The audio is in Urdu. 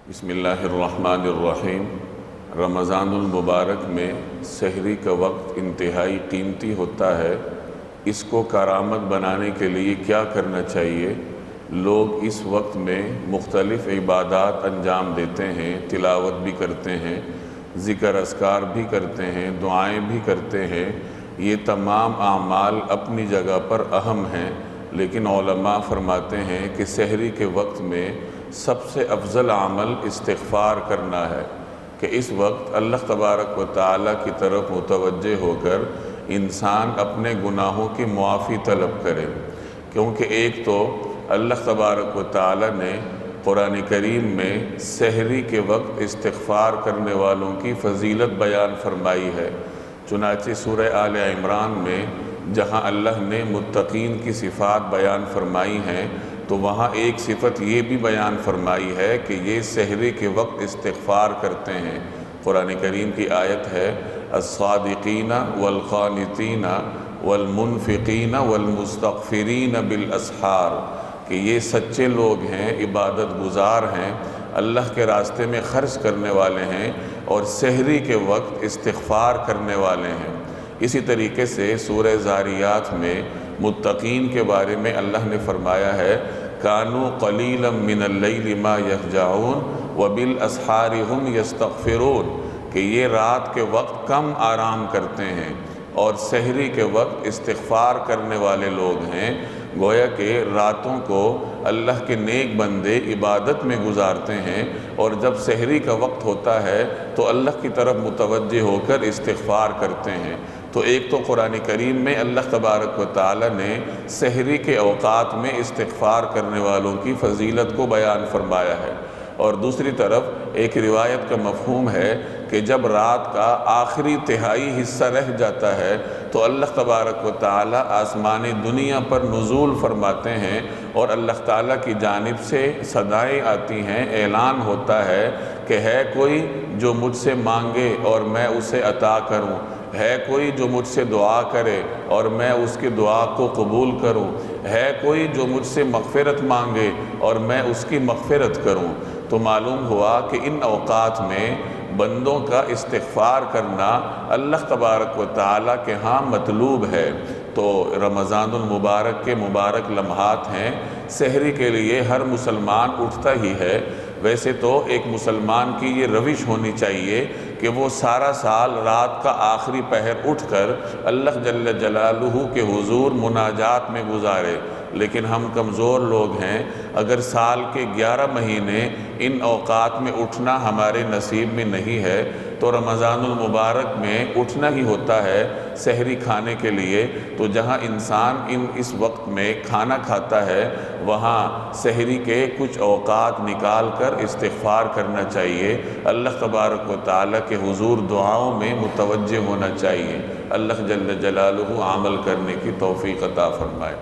بسم اللہ الرحمن الرحیم۔ رمضان المبارک میں سحری کا وقت انتہائی قیمتی ہوتا ہے۔ اس کو کارآمد بنانے کے لیے کیا کرنا چاہیے؟ لوگ اس وقت میں مختلف عبادات انجام دیتے ہیں، تلاوت بھی کرتے ہیں، ذکر اذکار بھی کرتے ہیں، دعائیں بھی کرتے ہیں۔ یہ تمام اعمال اپنی جگہ پر اہم ہیں، لیکن علماء فرماتے ہیں کہ سحری کے وقت میں سب سے افضل عمل استغفار کرنا ہے کہ اس وقت اللہ تبارک و تعالیٰ کی طرف متوجہ ہو کر انسان اپنے گناہوں کی معافی طلب کرے، کیونکہ ایک تو اللہ تبارک و تعالیٰ نے قرآن کریم میں سحری کے وقت استغفار کرنے والوں کی فضیلت بیان فرمائی ہے۔ چنانچہ سورہ آل عمران میں جہاں اللہ نے متقین کی صفات بیان فرمائی ہیں، تو وہاں ایک صفت یہ بھی بیان فرمائی ہے کہ یہ سحری کے وقت استغفار کرتے ہیں۔ قرآن کریم کی آیت ہے الصادقین والقانتین والمنفقین والمستغفرین بالاسحار، کہ یہ سچے لوگ ہیں، عبادت گزار ہیں، اللہ کے راستے میں خرچ کرنے والے ہیں اور سحری کے وقت استغفار کرنے والے ہیں۔ اسی طریقے سے سورہ زاریات میں متقین کے بارے میں اللہ نے فرمایا ہے کانوا قلیلا من اللیل ما یہجعون وبالاسحار ہم یستغفرون، کہ یہ رات کے وقت کم آرام کرتے ہیں اور سحری کے وقت استغفار کرنے والے لوگ ہیں۔ گویا کہ راتوں کو اللہ کے نیک بندے عبادت میں گزارتے ہیں اور جب سحری کا وقت ہوتا ہے تو اللہ کی طرف متوجہ ہو کر استغفار کرتے ہیں۔ تو ایک تو قرآن کریم میں اللہ تبارک و تعالیٰ نے سحری کے اوقات میں استغفار کرنے والوں کی فضیلت کو بیان فرمایا ہے، اور دوسری طرف ایک روایت کا مفہوم ہے کہ جب رات کا آخری تہائی حصہ رہ جاتا ہے تو اللہ تبارک و تعالیٰ آسمان دنیا پر نزول فرماتے ہیں اور اللہ تعالیٰ کی جانب سے صدائیں آتی ہیں، اعلان ہوتا ہے کہ ہے کوئی جو مجھ سے مانگے اور میں اسے عطا کروں، ہے کوئی جو مجھ سے دعا کرے اور میں اس کی دعا کو قبول کروں، ہے کوئی جو مجھ سے مغفرت مانگے اور میں اس کی مغفرت کروں۔ تو معلوم ہوا کہ ان اوقات میں بندوں کا استغفار کرنا اللہ تبارک و تعالیٰ کے ہاں مطلوب ہے۔ تو رمضان المبارک کے مبارک لمحات ہیں، سحری کے لیے ہر مسلمان اٹھتا ہی ہے۔ ویسے تو ایک مسلمان کی یہ روش ہونی چاہیے کہ وہ سارا سال رات کا آخری پہر اٹھ کر اللہ جل جلالہ کے حضور مناجات میں گزارے، لیکن ہم کمزور لوگ ہیں۔ اگر سال کے 11 مہینے ان اوقات میں اٹھنا ہمارے نصیب میں نہیں ہے تو رمضان المبارک میں اٹھنا ہی ہوتا ہے سحری کھانے کے لیے۔ تو جہاں انسان اس وقت میں کھانا کھاتا ہے وہاں سحری کے کچھ اوقات نکال کر استغفار کرنا چاہیے، اللہ تبارک و تعالیٰ کے حضور دعاؤں میں متوجہ ہونا چاہیے۔ اللہ جل جلالہ عمل کرنے کی توفیق عطا فرمائے۔